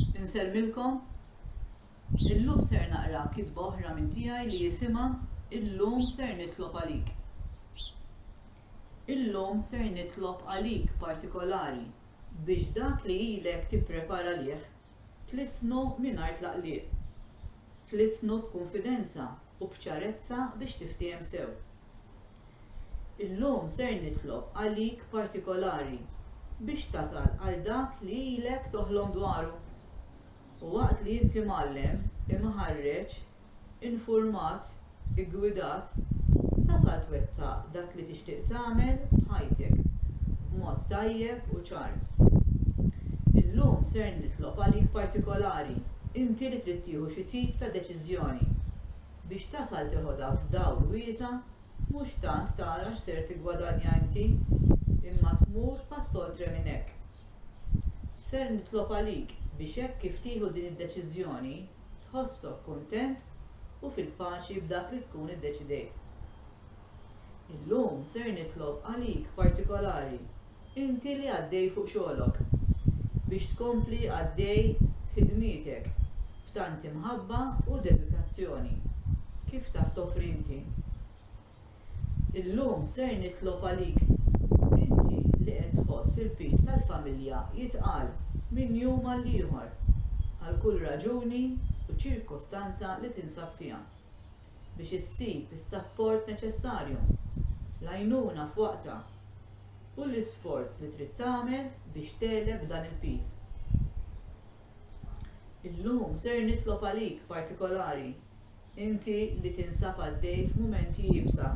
Insellmilkom, illum ser naqra kitba oħra minn tiegħi li jisimha Illum ser nitlob għalik. Illum ser nitlob għalik partikolari biex dak li ilek tipprepara lieh tlisnu mingħajr tlaqliq. Tlisnu b'kunfidenza u b'ċarezza biex tiftihem sew. Illum ser nitlob għalik partikolari biex tasal għal dak li ilek toħlom dwaru. U waqt li inti mallem, imħarreġ, infurmat, iggwidat, tasal twettaq dak li tixtieq tagħmel b'ħajtek b'mod tajjeb u ċar. Illum ser nitlob għalik partikolari, inti li trid tieħu xi tip ta' deċiżjoni biex tasal tieħodha f'dawl wiesa' mhux tant tara x'ser tiggwadanja inti, imma tmur pass-soltre minn hekk. Ser nitlob għalik biex hekk kif tieħu din id-deċiżjoni tħossok kuntent u fil-paċi b'dak li tkun iddeċidejt. Illum ser nitlob għalik partikolari inti li għaddej fuq xogħolok biex tkompli għaddej ħidmietek b'tant imħabba u dedikazzjoni kif taf toffri inti. Illum ser nitlob għalik inti li qed tħoss il-piż tal-familja jitqal minn jum għal ieħor għal kull raġuni u ċirkostanza li tinsab fiha biex issib is-sapport neċessarju, l-għajnuna f'waqta u l-isforz li trid tagħmel biex teleb dan il-piż. Illum ser nitlob għalik partikolari inti li tinsab għaddej f'mumenti jibsa,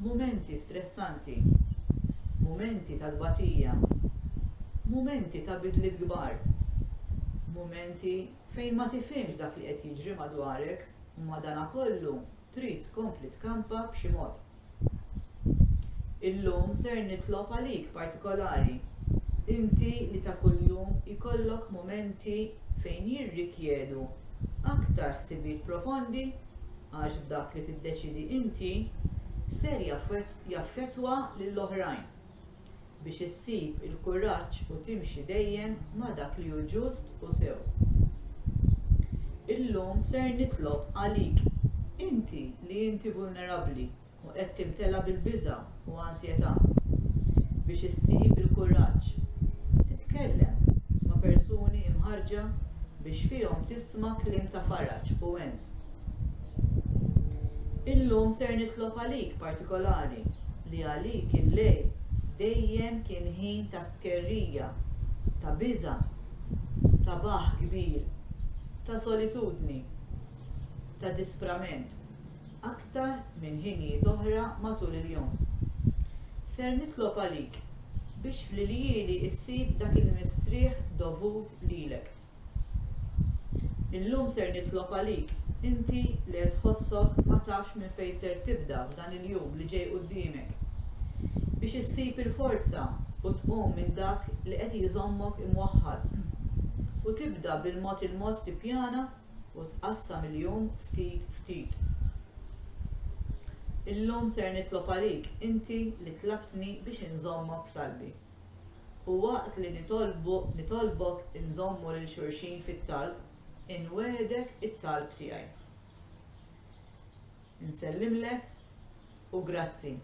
mumenti stressanti, mumenti ta' dbatija, mumenti ta' bidliet kbar, mumenti fejn ma tifhimx dak li qed jiġri madwarek u madankollu trid tkompli tkampa b'xi mod. Illum ser nitlob għalik partikolari inti li ta' kuljum ikollok mumenti fejn jirrikjedu aktar ħsibiet profondi għax b'dak li tiddeċidi inti ser jaffettwa lill-oħrajn biex issib il-kuraġġ u timxi dejjem ma' dak li hu ġust u sew. Illum ser nitlob għalik inti li inti vulnerabbli u qed timtela bil-biża' u ansjetà biex issib il-kuraġġ titkellem ma' persuni imħarġa biex fihom tisma' kliem ta' faraġġ u ens. Illum ser nitlob għalik partikolari li għalik il-lejl dejjem kien ħin ta' stkerrija, ta' biża', ta' baħ kbir, ta' solitudni, ta' disprament, aktar minn ħinijiet oħra matul il-jum. Ser nitlob għalik biex fl-ilieli issib dak il-mistrieħ dovut lilek. Illum ser nitlob għalik inti li qed tħossok ma tafx minn fejn ser tibda f'dan il-jum li ġej quddiemek biex issib il-forza u tqum minn dak li qed jżommok imwaħħal u tibda bil-mod il-mod tippjana u tqassam il-jum ftit ftit. Illum ser nitlob għalik inti li tlabtni biex inżommok f'talbi. U waqt li nitolbok inżommu lil xulxin fit-talb, inwedek it-talb tiegħi. Insellimlek u grazzi.